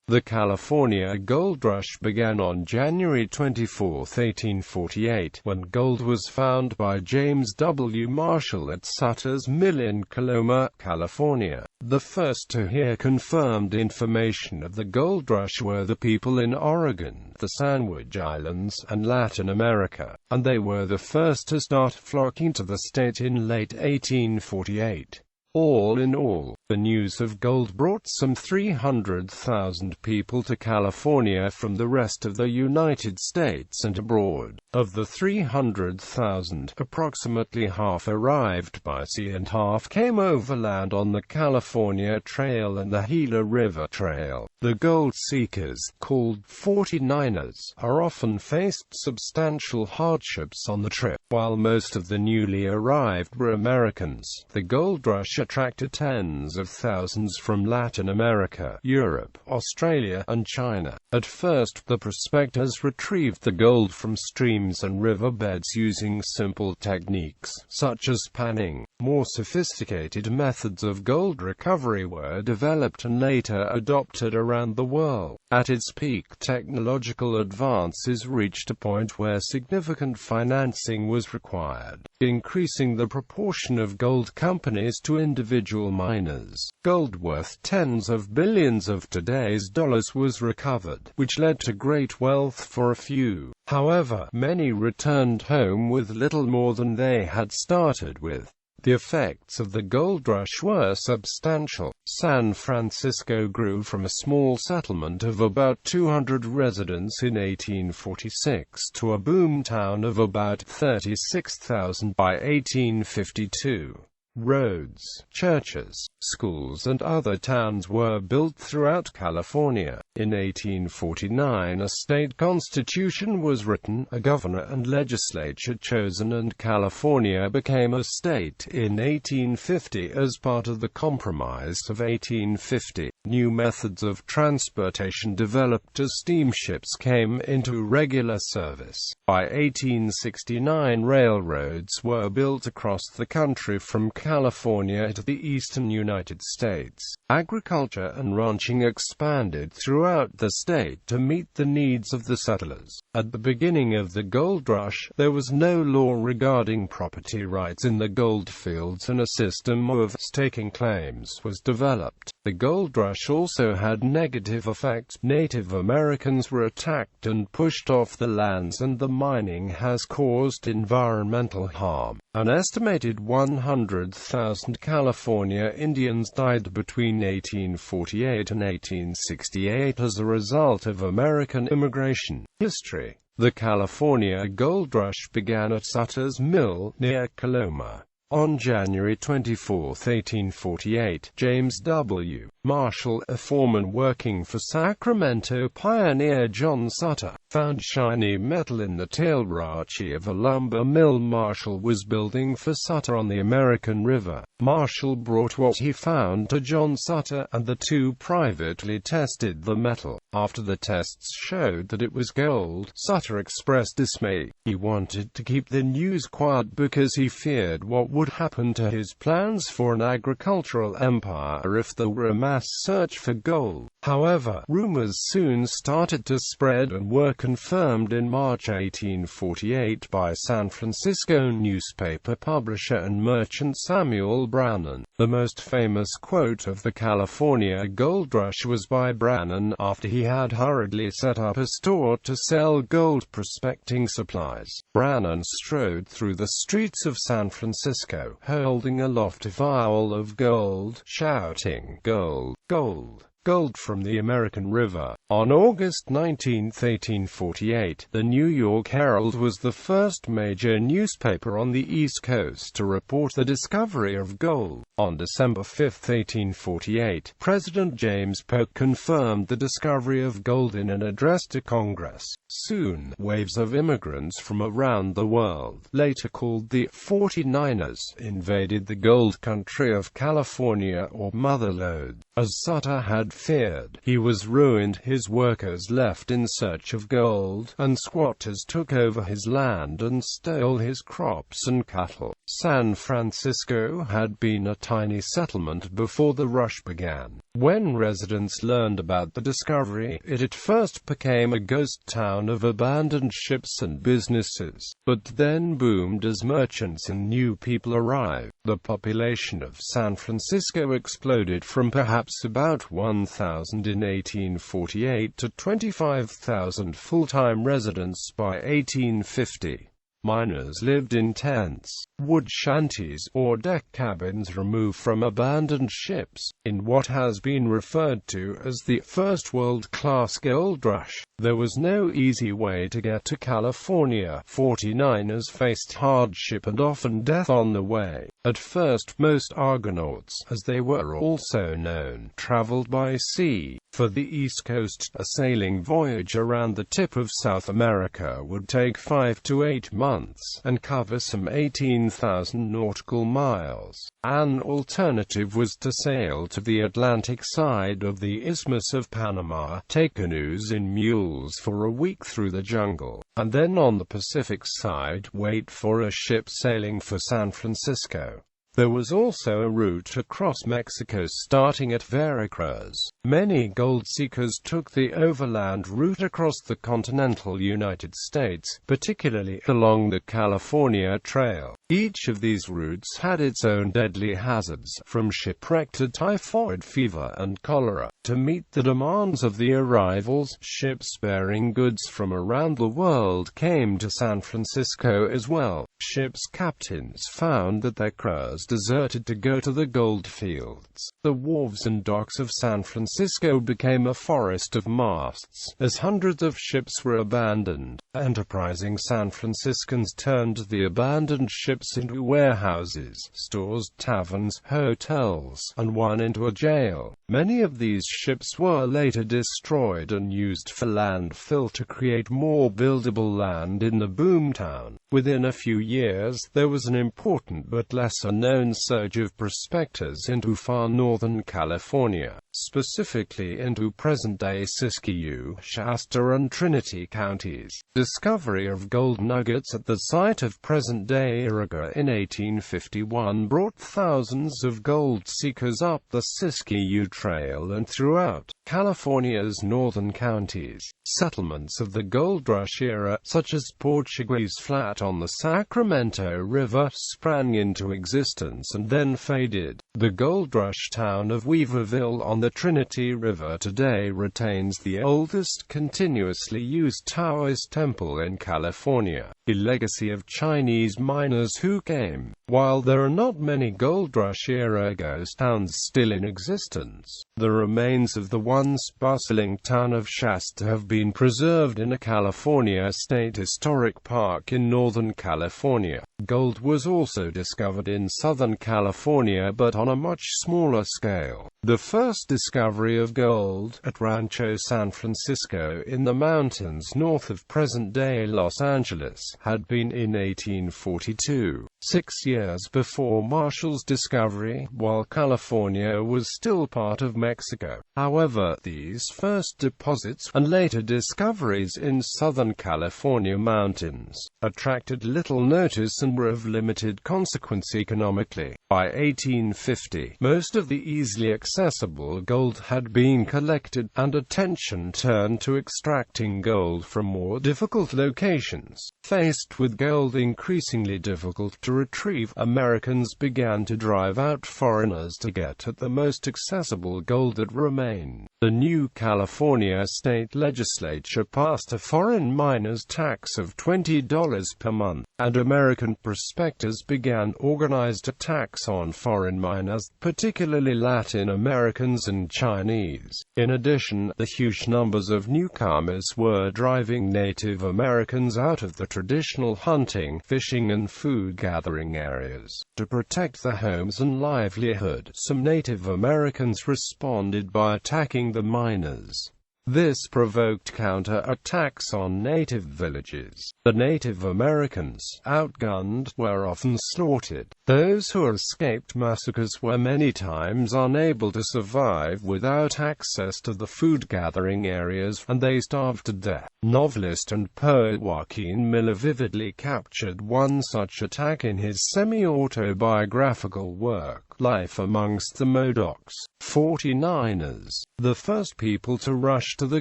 The California gold rush began on January 24, 1848, when gold was found by James W.Marshall at Sutter's mill in Coloma, California. The first to hear confirmed information of the gold rush were the people in Oregon, the Sandwich Islands, and Latin America, and they were the first to start flocking to the state in late 1848. All in all, the news of gold brought some 300,000 people to California from the rest of the United States and abroad. Of the 300,000, approximately half arrived by sea and half came overland on the California Trail and the Gila River Trail. The gold seekers, called 49ers, are often faced substantial hardships on the trip. While most of the newly arrived were Americans, the gold rush attracted tens of thousands from Latin America, Europe, Australia, and China. At first, the prospectors retrieved the gold from streams and riverbeds using simple techniques, such as panning. More sophisticated methods of gold recovery were developed and later adopted around the world. At its peak, technological advances reached a point where significant financing was required, increasing the proportion of gold companies to individual miners. Gold worth tens of billions of today's dollars was recovered, which led to great wealth for a few. However, many returned home with little more than they had started with. The effects of the gold rush were substantial. San Francisco grew from a small settlement of about 200 residents in 1846 to a boom town of about 36,000 by 1852. Roads, churches, schools and other towns were built throughout California. In 1849 a state constitution was written, a governor and legislature chosen, and California became a state in 1850 as part of the Compromise of 1850. New methods of transportation developed as steamships came into regular service. By 1869 railroads were built across the country from California to the eastern United States. Agriculture and ranching expanded throughout the state to meet the needs of the settlers. At the beginning of the gold rush, there was no law regarding property rights in the gold fields, and a system of staking claims was developed. The gold rush also had negative effects. Native Americans were attacked and pushed off the lands, and the mining has caused environmental harm. An estimated 100,000 California Indians died between 1848 and 1868 as a result of American immigration. History. The California gold rush began at Sutter's mill, near Coloma. On January 24, 1848, James W. Marshall, a foreman working for Sacramento pioneer John Sutter, found shiny metal in the tail rachi of a lumber mill Marshall was building for Sutter on the American River. Marshall brought what he found to John Sutter, and the two privately tested the metal. After the tests showed that it was gold, Sutter expressed dismay. He wanted to keep the news quiet because he feared what would happen to his plans for an agricultural empire if there were a mass search for gold. However, rumors soon started to spread and were confirmed in March 1848 by San Francisco newspaper publisher and merchant Samuel Brannan. The most famous quote of the California gold rush was by Brannan after he had hurriedly set up a store to sell gold prospecting supplies. Brannan strode through the streets of San Francisco, holding aloft a vial of gold, shouting, "Gold, gold, gold from the American River." On August 19, 1848, the New York Herald was the first major newspaper on the East Coast to report the discovery of gold. On December 5, 1848, President James Polk confirmed the discovery of gold in an address to Congress. Soon, waves of immigrants from around the world, later called the 49ers, invaded the gold country of California, or Motherlode. As Sutter had feared, he was ruined. His workers left in search of gold, and squatters took over his land and stole his crops and cattle. San Francisco had been a tiny settlement before the rush began. When residents learned about the discovery, it at first became a ghost town of abandoned ships and businesses, but then boomed as merchants and new people arrived. The population of San Francisco exploded from perhaps about 1,000 in 1848 to 25,000 full-time residents by 1850. Miners lived in tents, wood shanties, or deck cabins removed from abandoned ships, in what has been referred to as the first world-class gold rush. There was no easy way to get to California. 49ers faced hardship and often death on the way. At first, most Argonauts, as they were also known, traveled by sea. For the East Coast, a sailing voyage around the tip of South America would take 5 to 8 months, and cover some 18,000 nautical miles. An alternative was to sail to the Atlantic side of the Isthmus of Panama, take canoes in mules for a week through the jungle, and then on the Pacific side, wait for a ship sailing for San Francisco. There was also a route across Mexico starting at Veracruz. Many gold seekers took the overland route across the continental United States, particularly along the California Trail. Each of these routes had its own deadly hazards, from shipwreck to typhoid fever and cholera. To meet the demands of the arrivals, ships bearing goods from around the world came to San Francisco as well. Ships' captains found that their crews deserted to go to the gold fields. The wharves and docks of San Francisco became a forest of masts, as hundreds of ships were abandoned. Enterprising San Franciscans turned the abandoned ships into warehouses, stores, taverns, hotels, and one into a jail. Many of these ships were later destroyed and used for landfill to create more buildable land in the boomtown. Within a few years, there was an important but lesser-known surge of prospectors into far northern California, specifically into present-day Siskiyou, Shasta and Trinity counties. Discovery of gold nuggets at the site of present-day Iriga in 1851 brought thousands of gold seekers up the Siskiyou Trail and throughout California's northern counties. Settlements of the gold rush era, such as Portuguese Flat on the Sacramento River, sprang into existence and then faded. The gold rush town of Weaverville on the Trinity River today retains the oldest continuously used Taoist temple in California, a legacy of Chinese miners who came. While there are not many gold rush era ghost towns still in existence, the remains of the once bustling town of Shasta have been preserved in a California State Historic Park in Northern California. Gold was also discovered in Southern California, but on a much smaller scale. The first discovery of gold, at Rancho San Francisco in the mountains north of present-day Los Angeles, had been in 1842, 6 years before Marshall's discovery, while California was still part of Mexico. However, these first deposits, and later discoveries in Southern California mountains, attracted little notice and were of limited consequence economically. By 1850, most of the easily accessible gold had been collected, and attention turned to extracting gold from more difficult locations. Faced with gold increasingly difficult to retrieve, Americans began to drive out foreigners to get at the most accessible gold that remained. The new California state legislature passed a foreign miners tax of $20 per month, and American prospectors began organized attacks on foreign miners, particularly Latin Americans and Chinese. In addition, the huge numbers of newcomers were driving Native Americans out of the traditional hunting, fishing and food-gathering areas. To protect their homes and livelihood, some Native Americans responded by attacking the miners. This provoked counter-attacks on native villages. The Native Americans, outgunned, were often slaughtered. Those who escaped massacres were many times unable to survive without access to the food-gathering areas, and they starved to death. Novelist and poet Joaquin Miller vividly captured one such attack in his semi-autobiographical work, Life Amongst the Modocs. 49ers, the first people to rush to the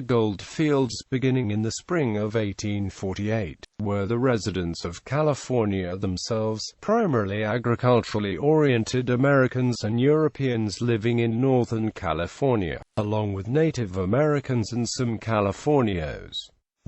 gold fields beginning in the spring of 1848, were the residents of California themselves, primarily agriculturally oriented Americans and Europeans living in Northern California, along with Native Americans and some Californios.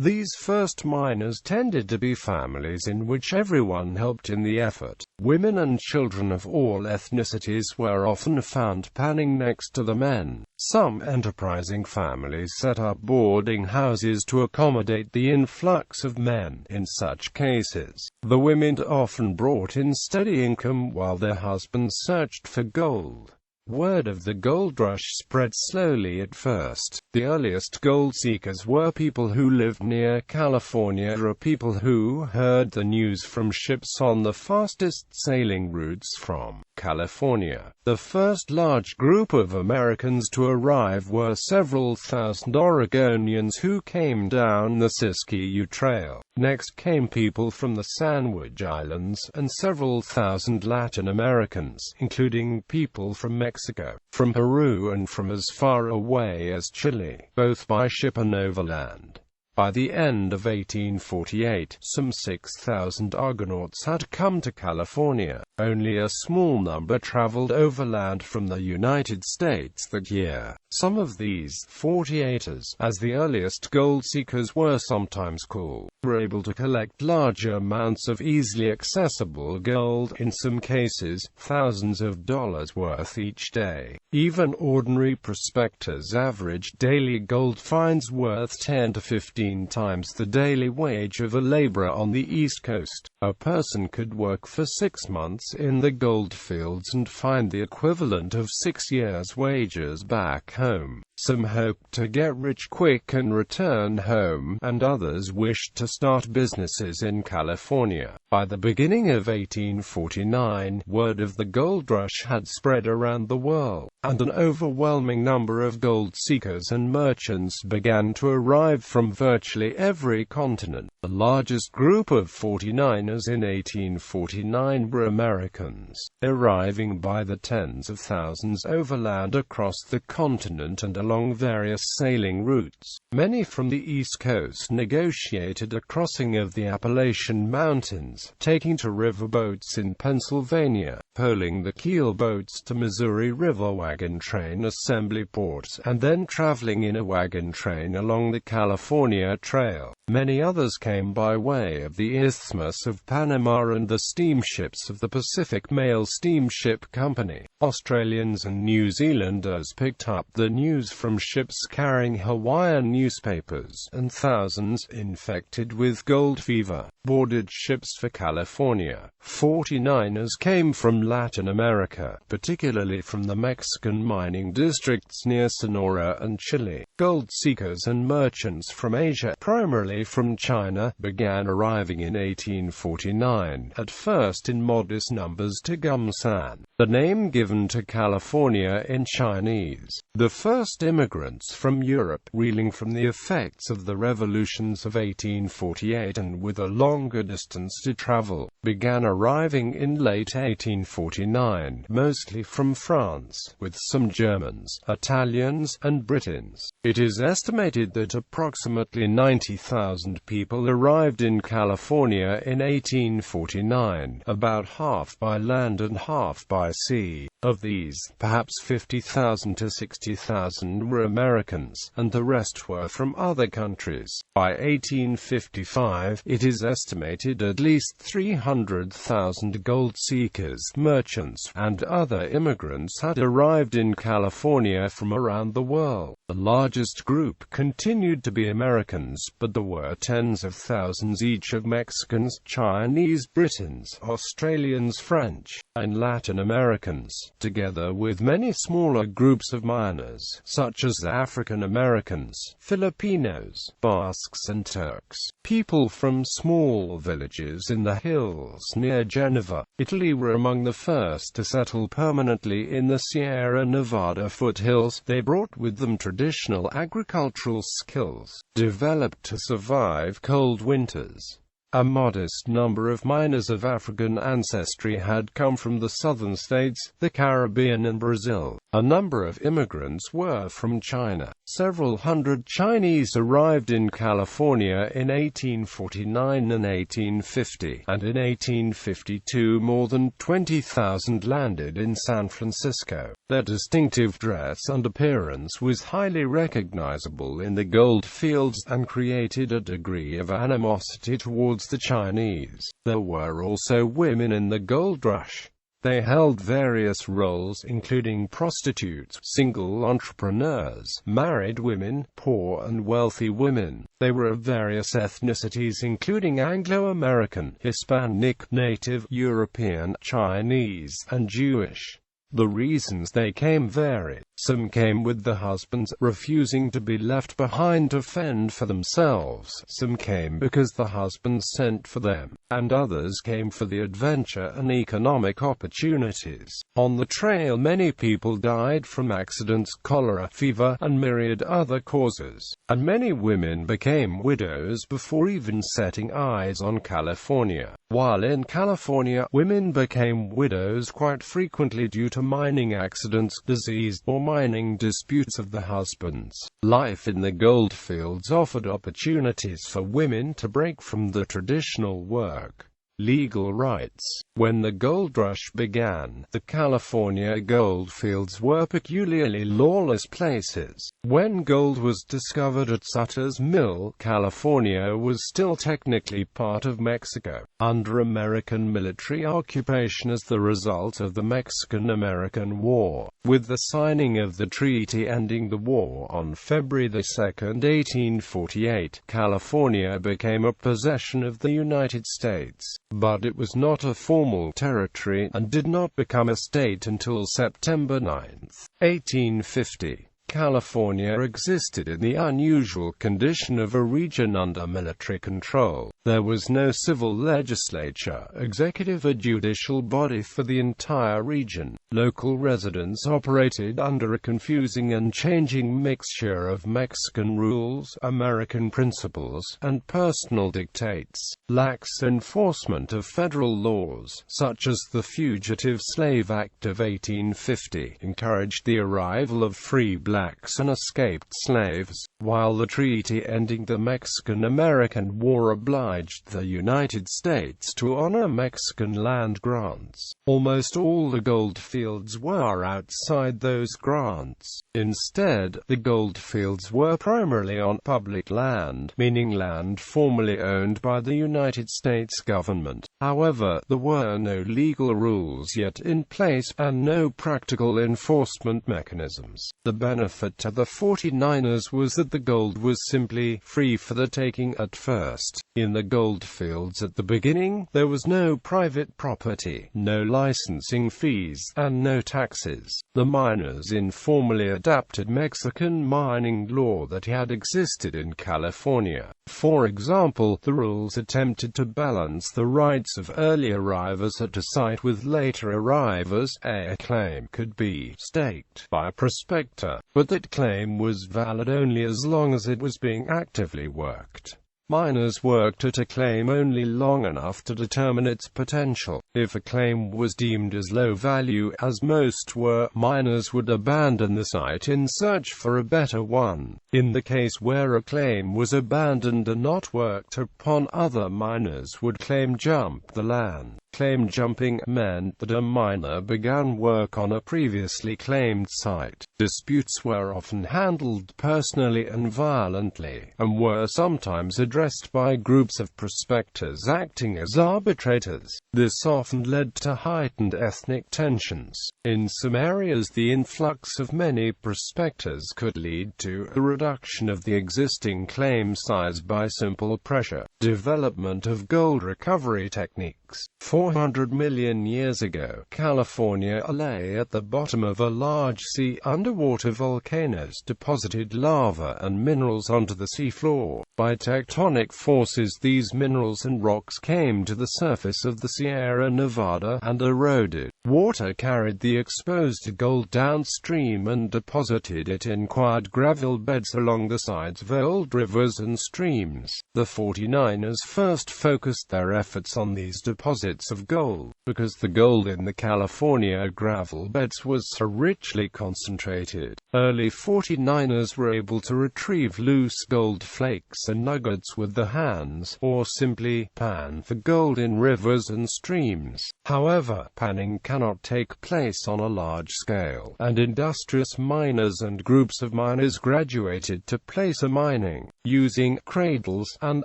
These first miners tended to be families in which everyone helped in the effort. Women and children of all ethnicities were often found panning next to the men. Some enterprising families set up boarding houses to accommodate the influx of men. In such cases, the women often brought in steady income while their husbands searched for gold. Word of the gold rush spread slowly at first. The earliest gold seekers were people who lived near California or people who heard the news from ships on the fastest sailing routes from California. The first large group of Americans to arrive were several thousand Oregonians who came down the Siskiyou Trail. Next came people from the Sandwich Islands, and several thousand Latin Americans, including people from Mexico, from Peru and from as far away as Chile, both by ship and overland. By the end of 1848, some 6,000 Argonauts had come to California. Only a small number traveled overland from the United States that year. Some of these 48ers, as the earliest gold seekers were sometimes called, were able to collect large amounts of easily accessible gold, in some cases, thousands of dollars worth each day. Even ordinary prospectors averaged daily gold finds worth 10 to 15 times the daily wage of a laborer on the East Coast. A person could work for 6 months in the gold fields and find the equivalent of 6 years' wages back home. Some hoped to get rich quick and return home, and others wished to start businesses in California. By the beginning of 1849, word of the gold rush had spread around the world, and an overwhelming number of gold seekers and merchants began to arrive from virtually every continent. The largest group of 49ers in 1849 were Americans, arriving by the tens of thousands overland across the continent and along various sailing routes. Many from the East Coast negotiated a crossing of the Appalachian Mountains, taking to riverboats in Pennsylvania, poling the keel boats to Missouri River wagon train assembly ports, and then traveling in a wagon train along the California Trail. Many others came by way of the Isthmus of Panama and the steamships of the Pacific Mail Steamship Company. Australians and New Zealanders picked up the news from ships carrying Hawaiian newspapers, and thousands, infected with gold fever, boarded ships for California. 49ers came from Latin America, particularly from the Mexican mining districts near Sonora and Chile. Gold seekers and merchants from Asia, primarily from China, began arriving in 1849, at first in modest numbers to Gumsan, the name given to California in Chinese. The first immigrants from Europe, reeling from the effects of the revolutions of 1848 and with a longer distance to travel, began arriving in late 1849, mostly from France, with some Germans, Italians, and Britons. It is estimated that approximately 90,000 people arrived in California in 1849, about half by land and half by sea. Of these, perhaps 50,000 to 60,000 were Americans, and the rest were from other countries. By 1855, it is estimated at least 300,000 gold seekers, merchants, and other immigrants had arrived in California from around the world. The largest group continued to be Americans, but there were tens of thousands each of Mexicans, Chinese, Britons, Australians, French, and Latin Americans. together with many smaller groups of miners, such as African Americans, Filipinos, Basques and Turks. People from small villages in the hills near Geneva, Italy were among the first to settle permanently in the Sierra Nevada foothills. They brought with them traditional agricultural skills, developed to survive cold winters. A modest number of miners of African ancestry had come from the southern states, the Caribbean and Brazil. A number of immigrants were from China. Several hundred Chinese arrived in California in 1849 and 1850, and in 1852 more than 20,000 landed in San Francisco. Their distinctive dress and appearance was highly recognizable in the gold fields, and created a degree of animosity towards the Chinese. There were also women in the gold rush. They held various roles, including prostitutes, single entrepreneurs, married women, poor and wealthy women. They were of various ethnicities, including Anglo-American, Hispanic, Native, European, Chinese, and Jewish. The reasons they came varied. Some came with the husbands, refusing to be left behind to fend for themselves. Some came because the husbands sent for them, and others came for the adventure and economic opportunities. On the trail, many people died from accidents, cholera, fever, and myriad other causes, and many women became widows before even setting eyes on California. While in California, women became widows quite frequently due to mining accidents, disease, or mining disputes of the husbands. Life in the goldfields offered opportunities for women to break from the traditional work. Legal rights. When the gold rush began, the California goldfields were peculiarly lawless places. When gold was discovered at Sutter's mill, California was still technically part of Mexico, under American military occupation as the result of the Mexican-American War. With the signing of the treaty ending the war on February 2, 1848, California became a possession of the United States. But it was not a formal territory, and did not become a state until September 9, 1850. California existed in the unusual condition of a region under military control. There was no civil legislature, executive or judicial body for the entire region. Local residents operated under a confusing and changing mixture of Mexican rules, American principles, and personal dictates. Lax enforcement of federal laws, such as the Fugitive Slave Act of 1850, encouraged the arrival of free blacks and escaped slaves, while the treaty ending the Mexican-American War obliged the United States to honor Mexican land grants. Almost all the goldfields were outside those grants. Instead, the goldfields were primarily on public land, meaning land formerly owned by the United States government. However, there were no legal rules yet in place, and no practical enforcement mechanisms. The benefit to the 49ers was that the gold was simply free for the taking at first. In the goldfields at the beginning, there was no private property, no licensing fees, and no taxes. The miners informally adapted Mexican mining law that had existed in California. For example, the rules attempted to balance the rights of early arrivals at a site with later arrivals. A claim could be staked by a prospector, but that claim was valid only as long as it was being actively worked. Miners worked at a claim only long enough to determine its potential. If a claim was deemed as low value, as most were, miners would abandon the site in search for a better one. In the case where a claim was abandoned and not worked upon, other miners would claim jump the land. Claim jumping meant that a miner began work on a previously claimed site. Disputes were often handled personally and violently, and were sometimes addressed by groups of prospectors acting as arbitrators. This often led to heightened ethnic tensions. In some areas, the influx of many prospectors could lead to a reduction of the existing claim size by simple pressure. Development of gold recovery techniques. 400 million years ago, California lay at the bottom of a large sea. Underwater volcanoes deposited lava and minerals onto the seafloor. By tectonic forces, these minerals and rocks came to the surface of the Sierra Nevada and eroded. Water carried the exposed gold downstream and deposited it in quiet gravel beds along the sides of old rivers and streams. The 49ers first focused their efforts on these deposits of gold, because the gold in the California gravel beds was so richly concentrated. Early 49ers were able to retrieve loose gold flakes and nuggets with their hands, or simply pan for gold in rivers and streams. However, panning cannot take place on a large scale, and industrious miners and groups of miners graduated to placer mining, using cradles and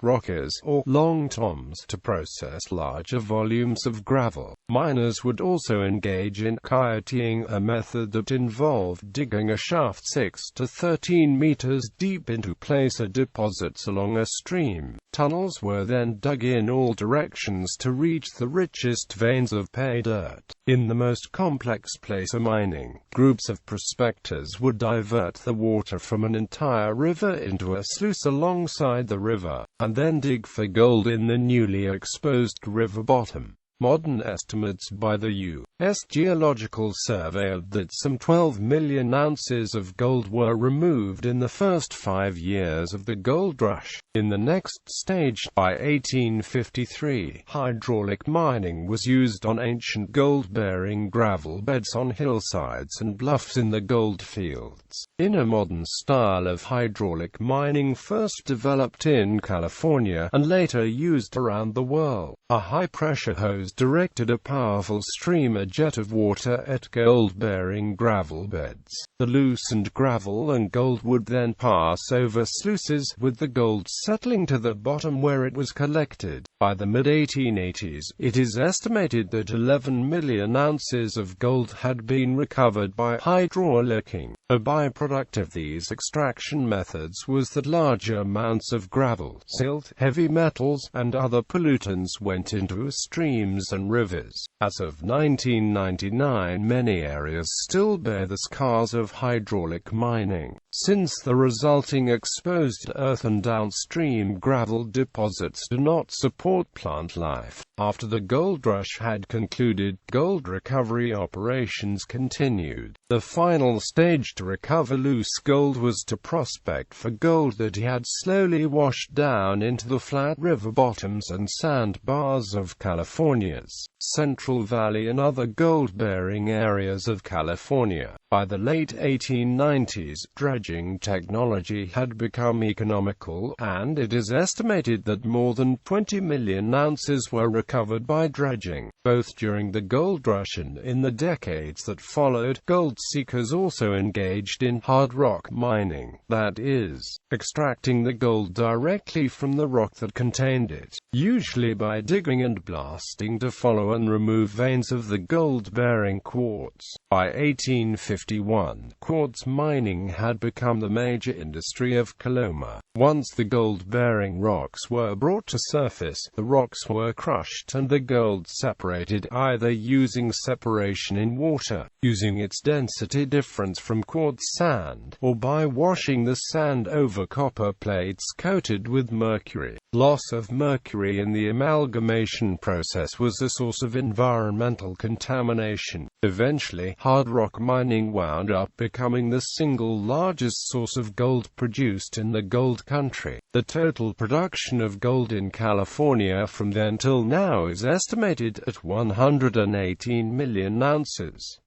rockers or long toms to process larger volumes of gravel. Miners would also engage in coyoteing, a method that involved digging a shaft 6 to 13 meters deep into placer deposits along a stream. Tunnels were then dug in all directions to reach the richest veins of pay dirt. In the most complex placer mining, groups of prospectors would divert the water from an entire river into a sluice alongside the river, and then dig for gold in the newly exposed river bottom. Modern estimates by the U.S. Geological Survey that some 12 million ounces of gold were removed in the first 5 years of the gold rush. In the next stage, by 1853, hydraulic mining was used on ancient gold-bearing gravel beds on hillsides and bluffs in the gold fields. In a modern style of hydraulic mining first developed in California and later used around the world, a high-pressure hose directed a powerful stream, a jet of water, at gold-bearing gravel beds. The loosened gravel and gold would then pass over sluices, with the gold settling to the bottom where it was collected. By the mid-1880s, it is estimated that 11 million ounces of gold had been recovered by hydraulicking. A byproduct of these extraction methods was that larger amounts of gravel, silt, heavy metals, and other pollutants went into streams and rivers. As of 1999, many areas still bear the scars of hydraulic mining, since the resulting exposed earth and downstream gravel deposits do not support plant life. After the gold rush had concluded, gold recovery operations continued. The final stage to recover loose gold was to prospect for gold that had slowly washed down into the flat river bottoms and sandbars of California's Central Valley and other gold-bearing areas of California. By the late 1890s, dredging technology had become economical, and it is estimated that more than 20 million ounces were recovered by dredging. Both during the gold rush and in the decades that followed, gold seekers also engaged in hard rock mining, that is, extracting the gold directly from the rock that contained it, usually by digging and blasting to follow and remove veins of the gold-bearing quartz. By 1851, quartz mining had become the major industry of Coloma. Once the gold-bearing rocks were brought to surface, the rocks were crushed and the gold separated, either using separation in water, using its density difference from quartz sand, or by washing the sand over copper plates coated with mercury. Loss of mercury in the amalgamation process was a source of environmental contamination. Eventually, hard rock mining wound up becoming the single largest source of gold produced in the gold country. The total production of gold in California from then till now is estimated at 118 million ounces.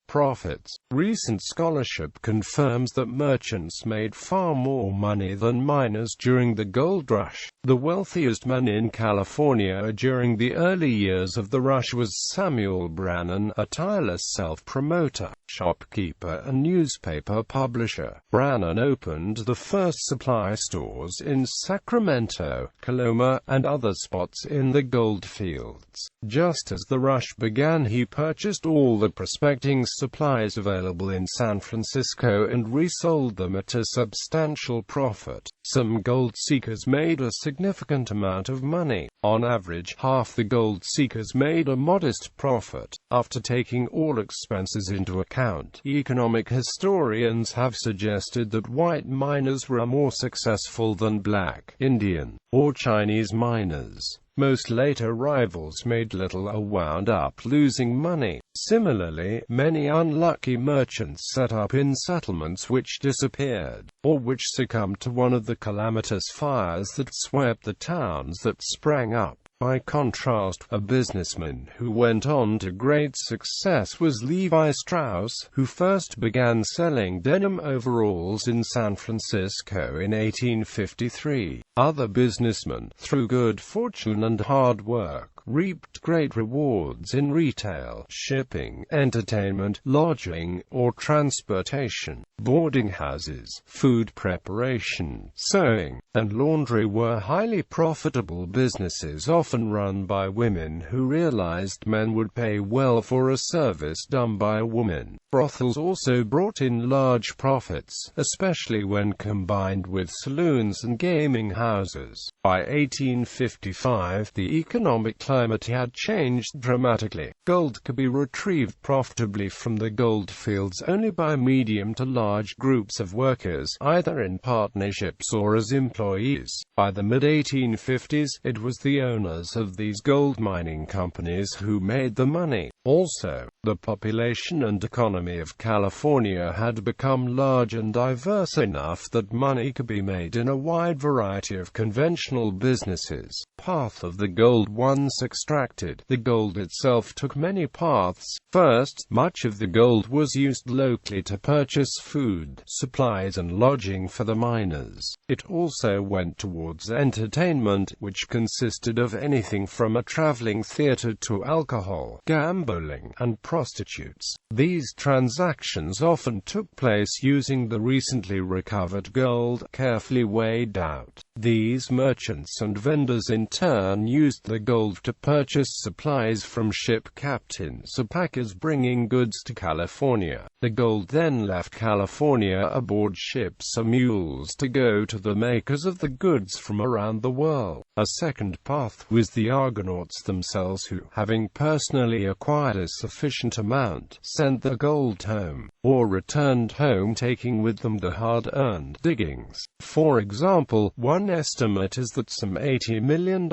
Profits. Recent scholarship confirms that merchants made far more money than miners during the gold rush. The wealthiest man in California during the early years of the rush was Samuel Brannan, a tireless self-promoter. shopkeeper and newspaper publisher. Brannan opened the first supply stores in Sacramento, Coloma, and other spots in the gold fields. Just as the rush began, he purchased all the prospecting supplies available in San Francisco and resold them at a substantial profit. Some gold seekers made a significant amount of money. On average, half the gold seekers made a modest profit. After taking all expenses into account, economic historians have suggested that white miners were more successful than black, Indian, or Chinese miners. Most later rivals made little or wound up losing money. Similarly, many unlucky merchants set up in settlements which disappeared, or which succumbed to one of the calamitous fires that swept the towns that sprang up. By contrast, a businessman who went on to great success was Levi Strauss, who first began selling denim overalls in San Francisco in 1853. Other businessmen, through good fortune and hard work, reaped great rewards in retail, shipping, entertainment, lodging, or transportation. Boarding houses, food preparation, sewing, and laundry were highly profitable businesses often run by women who realized men would pay well for a service done by a woman. Brothels also brought in large profits, especially when combined with saloons and gaming houses. By 1855, the economic climate had changed dramatically. Gold could be retrieved profitably from the gold fields only by medium to large groups of workers, either in partnerships or as employees. By the mid-1850s, it was the owners of these gold mining companies who made the money. Also, the population and economy of California had become large and diverse enough that money could be made in a wide variety of conventional businesses. Path of the gold once extracted. The gold itself took many paths. First, much of the gold was used locally to purchase food, supplies and lodging for the miners. It also went towards entertainment, which consisted of anything from a traveling theater to alcohol, gambling, and prostitutes. These transactions often took place using the recently recovered gold, carefully weighed out. These merchants and vendors in turn used the gold to purchase supplies from ship captains or packers bringing goods to California. The gold then left California aboard ships or mules to go to the makers of the goods from around the world. A second path was the Argonauts themselves who, having personally acquired a sufficient amount, sent the gold home, or returned home taking with them the hard-earned diggings. For example, one estimate is that some $80 million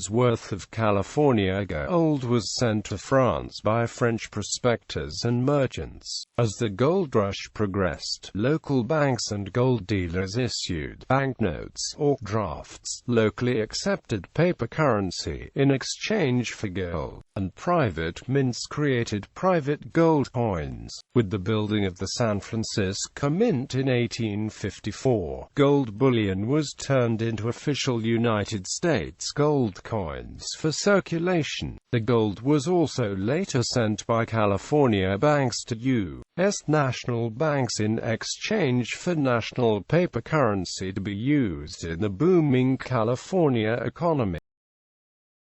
worth of California gold was sent to France by French prospectors and merchants. As the gold rush progressed, local banks and gold dealers issued banknotes or drafts, locally accepted paper currency, in exchange for gold, and private mints created private gold coins. With the building of the San Francisco Mint in 1854, gold bullion was turned into official United States gold coins for circulation. The gold was also later sent by California banks to U.S. national banks in exchange for national paper currency to be used in the booming California economy.